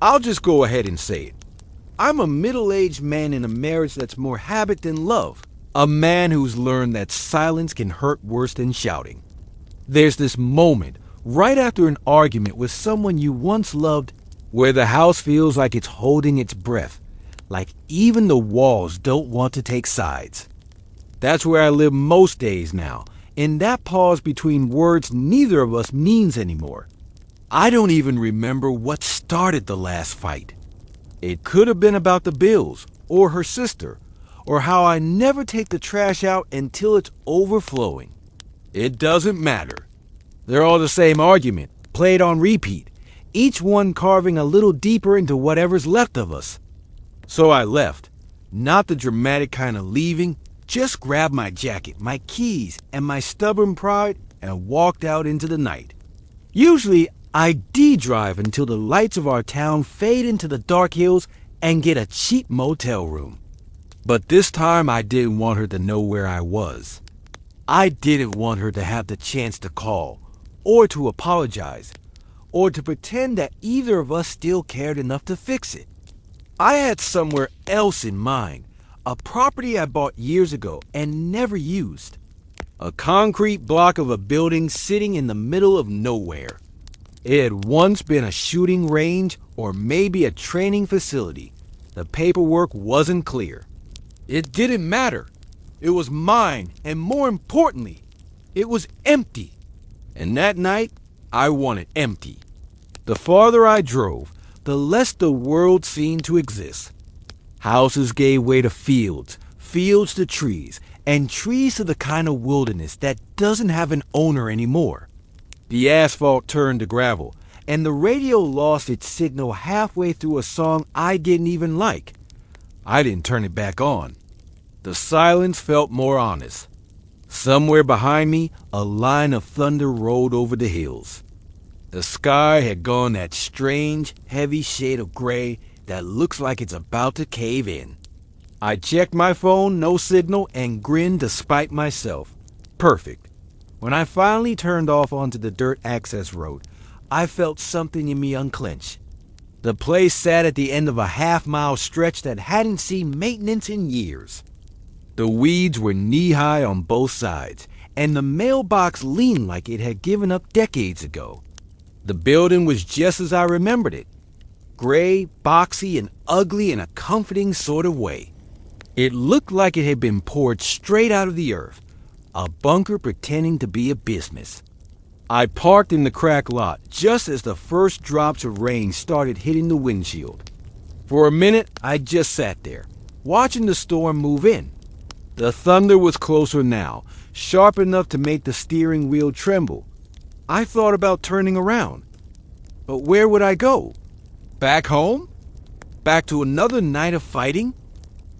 I'll just go ahead and say it. I'm a middle-aged man in a marriage that's more habit than love. A man who's learned that silence can hurt worse than shouting. There's this moment, right after an argument with someone you once loved, where the house feels like it's holding its breath, like even the walls don't want to take sides. That's where I live most days now, in that pause between words neither of us means anymore. I don't even remember what started the last fight. It could have been about the bills, or her sister, or how I never take the trash out until it's overflowing. It doesn't matter. They're all the same argument, played on repeat, each one carving a little deeper into whatever's left of us. So I left, not the dramatic kind of leaving, just grabbed my jacket, my keys, and my stubborn pride and walked out into the night. Usually, I de-drive until the lights of our town fade into the dark hills and get a cheap motel room. But this time I didn't want her to know where I was. I didn't want her to have the chance to call, or to apologize, or to pretend that either of us still cared enough to fix it. I had somewhere else in mind, a property I bought years ago and never used. A concrete block of a building sitting in the middle of nowhere. It had once been a shooting range or maybe a training facility. The paperwork wasn't clear. It didn't matter. It was mine, and more importantly, it was empty. And that night, I wanted empty. The farther I drove, the less the world seemed to exist. Houses gave way to fields, fields to trees, and trees to the kind of wilderness that doesn't have an owner anymore. The asphalt turned to gravel, and the radio lost its signal halfway through a song I didn't even like. I didn't turn it back on. The silence felt more honest. Somewhere behind me, a line of thunder rolled over the hills. The sky had gone that strange, heavy shade of gray that looks like it's about to cave in. I checked my phone, no signal, and grinned despite myself. Perfect. When I finally turned off onto the dirt access road, I felt something in me unclench. The place sat at the end of a half-mile stretch that hadn't seen maintenance in years. The weeds were knee-high on both sides, and the mailbox leaned like it had given up decades ago. The building was just as I remembered it. Gray, boxy, and ugly in a comforting sort of way. It looked like it had been poured straight out of the earth. A bunker pretending to be a business. I parked in the crack lot just as the first drops of rain started hitting the windshield. For a minute, I just sat there, watching the storm move in. The thunder was closer now, sharp enough to make the steering wheel tremble. I thought about turning around. But where would I go? Back home? Back to another night of fighting?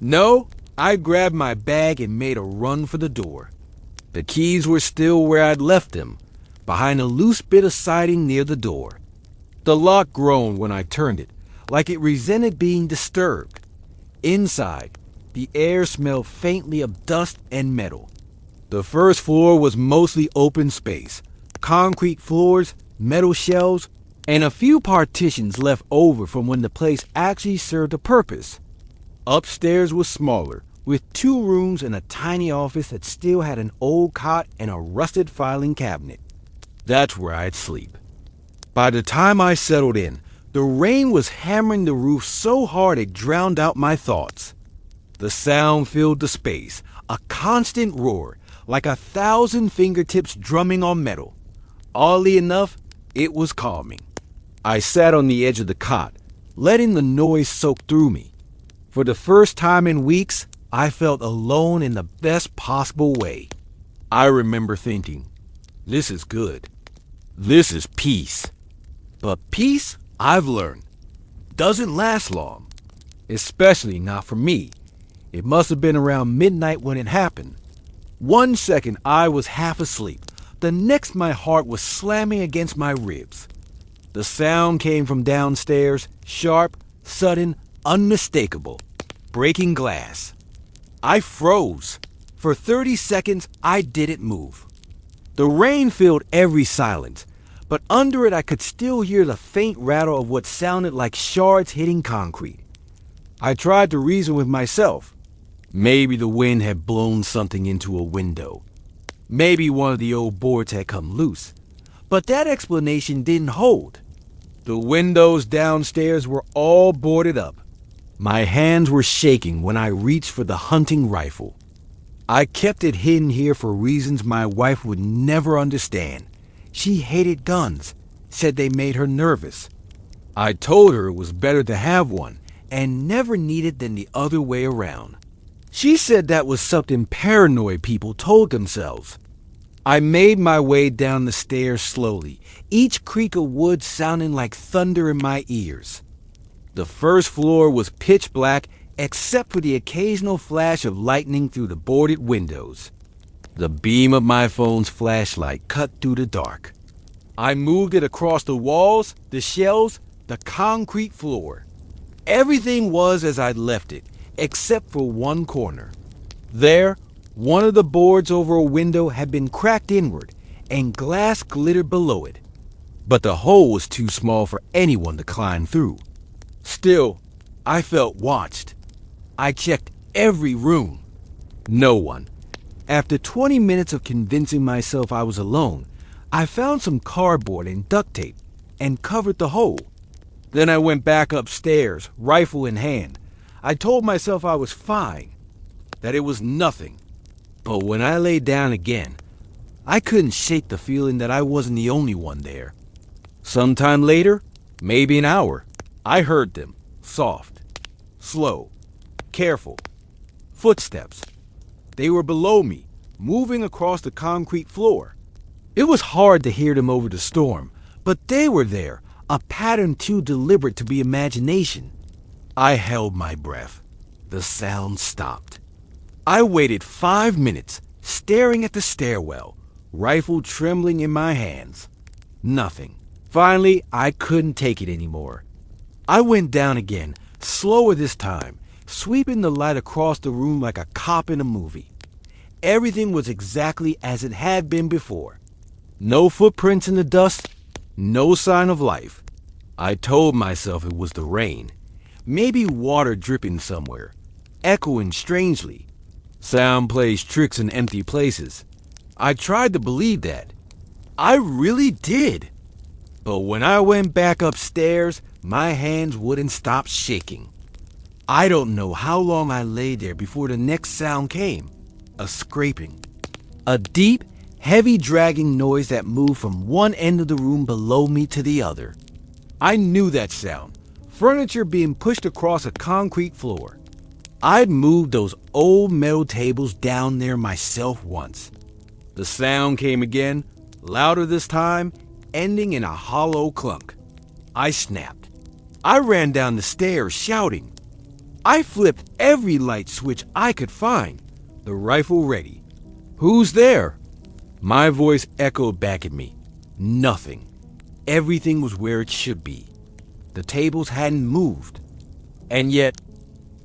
No, I grabbed my bag and made a run for the door. The keys were still where I'd left them, behind a loose bit of siding near the door. The lock groaned when I turned it, like it resented being disturbed. Inside, the air smelled faintly of dust and metal. The first floor was mostly open space, concrete floors, metal shelves, and a few partitions left over from when the place actually served a purpose. Upstairs was smaller, with 2 rooms and a tiny office that still had an old cot and a rusted filing cabinet. That's where I'd sleep. By the time I settled in, the rain was hammering the roof so hard it drowned out my thoughts. The sound filled the space, a constant roar, like 1,000 fingertips drumming on metal. Oddly enough, it was calming. I sat on the edge of the cot, letting the noise soak through me. For the first time in weeks, I felt alone in the best possible way. I remember thinking, this is good. This is peace. But peace, I've learned, doesn't last long. Especially not for me. It must have been around midnight when it happened. 1 second I was half asleep. The next my heart was slamming against my ribs. The sound came from downstairs, sharp, sudden, unmistakable, breaking glass. I froze. For 30 seconds, I didn't move. The rain filled every silence, but under it I could still hear the faint rattle of what sounded like shards hitting concrete. I tried to reason with myself. Maybe the wind had blown something into a window. Maybe one of the old boards had come loose. But that explanation didn't hold. The windows downstairs were all boarded up. My hands were shaking when I reached for the hunting rifle. I kept it hidden here for reasons my wife would never understand. She hated guns, said they made her nervous. I told her it was better to have one and never needed than the other way around. She said that was something paranoid people told themselves. I made my way down the stairs slowly, each creak of wood sounding like thunder in my ears. The first floor was pitch black except for the occasional flash of lightning through the boarded windows. The beam of my phone's flashlight cut through the dark. I moved it across the walls, the shelves, the concrete floor. Everything was as I'd left it, except for one corner. There, one of the boards over a window had been cracked inward, and glass glittered below it. But the hole was too small for anyone to climb through. Still, I felt watched. I checked every room. No one. After 20 minutes of convincing myself I was alone, I found some cardboard and duct tape and covered the hole. Then I went back upstairs, rifle in hand. I told myself I was fine, that it was nothing. But when I lay down again, I couldn't shake the feeling that I wasn't the only one there. Sometime later, maybe an hour, I heard them, soft, slow, careful, footsteps. They were below me, moving across the concrete floor. It was hard to hear them over the storm, but they were there, a pattern too deliberate to be imagination. I held my breath. The sound stopped. I waited 5 minutes, staring at the stairwell, rifle trembling in my hands. Nothing. Finally, I couldn't take it anymore. I went down again, slower this time, sweeping the light across the room like a cop in a movie. Everything was exactly as it had been before. No footprints in the dust, no sign of life. I told myself it was the rain. Maybe water dripping somewhere, echoing strangely. Sound plays tricks in empty places. I tried to believe that. I really did. But when I went back upstairs, my hands wouldn't stop shaking. I don't know how long I lay there before the next sound came. A scraping. A deep, heavy dragging noise that moved from one end of the room below me to the other. I knew that sound. Furniture being pushed across a concrete floor. I'd moved those old metal tables down there myself once. The sound came again, louder this time, ending in a hollow clunk. I snapped. I ran down the stairs shouting. I flipped every light switch I could find, the rifle ready. "Who's there?" My voice echoed back at me. Nothing. Everything was where it should be. The tables hadn't moved. And yet,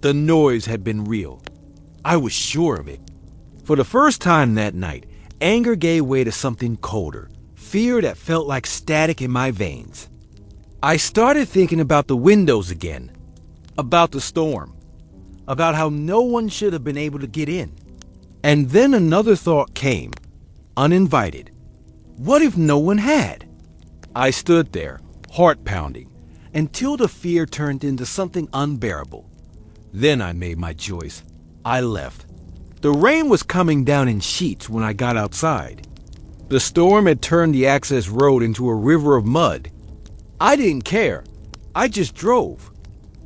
the noise had been real. I was sure of it. For the first time that night, anger gave way to something colder, fear that felt like static in my veins. I started thinking about the windows again, about the storm, about how no one should have been able to get in. And then another thought came, uninvited. What if no one had? I stood there, heart pounding, until the fear turned into something unbearable. Then I made my choice. I left. The rain was coming down in sheets when I got outside. The storm had turned the access road into a river of mud. I didn't care. I just drove.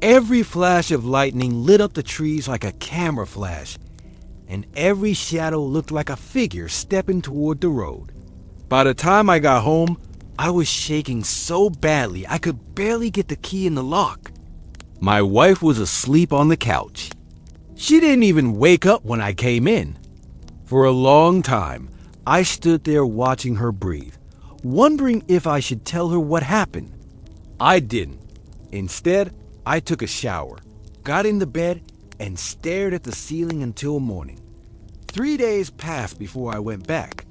Every flash of lightning lit up the trees like a camera flash, and every shadow looked like a figure stepping toward the road. By the time I got home, I was shaking so badly I could barely get the key in the lock. My wife was asleep on the couch. She didn't even wake up when I came in. For a long time, I stood there watching her breathe, wondering if I should tell her what happened. I didn't. Instead, I took a shower, got into bed, and stared at the ceiling until morning. 3 days passed before I went back.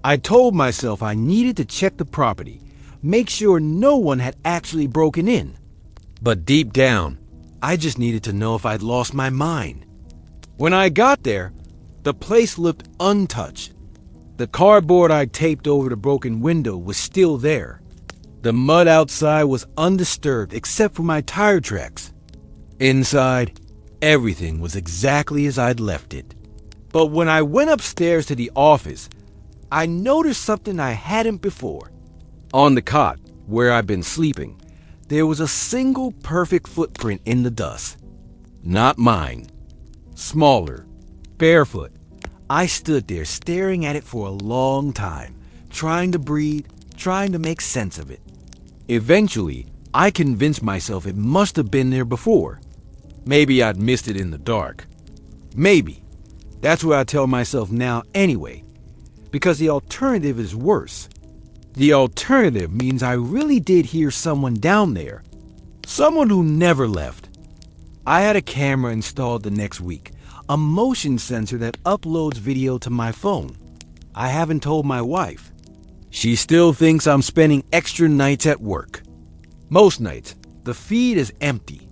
I told myself I needed to check the property, make sure no one had actually broken in. But deep down, I just needed to know if I'd lost my mind. When I got there, the place looked untouched. The cardboard I taped over the broken window was still there. The mud outside was undisturbed except for my tire tracks. Inside, everything was exactly as I'd left it. But when I went upstairs to the office, I noticed something I hadn't before. On the cot, where I'd been sleeping, there was a single perfect footprint in the dust. Not mine. Smaller, barefoot. I stood there staring at it for a long time, trying to breathe, trying to make sense of it. Eventually, I convinced myself it must have been there before. Maybe I'd missed it in the dark. Maybe. That's what I tell myself now anyway, because the alternative is worse. The alternative means I really did hear someone down there, someone who never left. I had a camera installed the next week, a motion sensor that uploads video to my phone. I haven't told my wife. She still thinks I'm spending extra nights at work. Most nights, the feed is empty.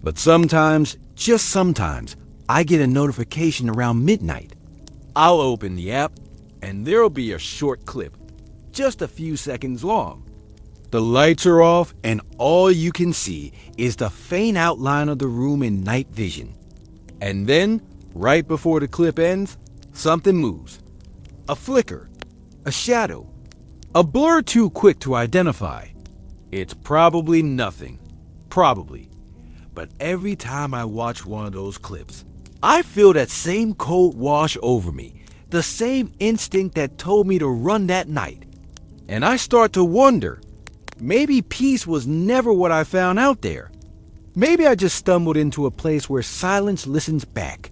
But sometimes, just sometimes, I get a notification around midnight. I'll open the app, and there'll be a short clip, just a few seconds long. The lights are off, and all you can see is the faint outline of the room in night vision. And then, right before the clip ends, something moves. A flicker, a shadow, a blur too quick to identify. It's probably nothing. Probably. But every time I watch one of those clips, I feel that same cold wash over me, the same instinct that told me to run that night. And I start to wonder, maybe peace was never what I found out there. Maybe I just stumbled into a place where silence listens back.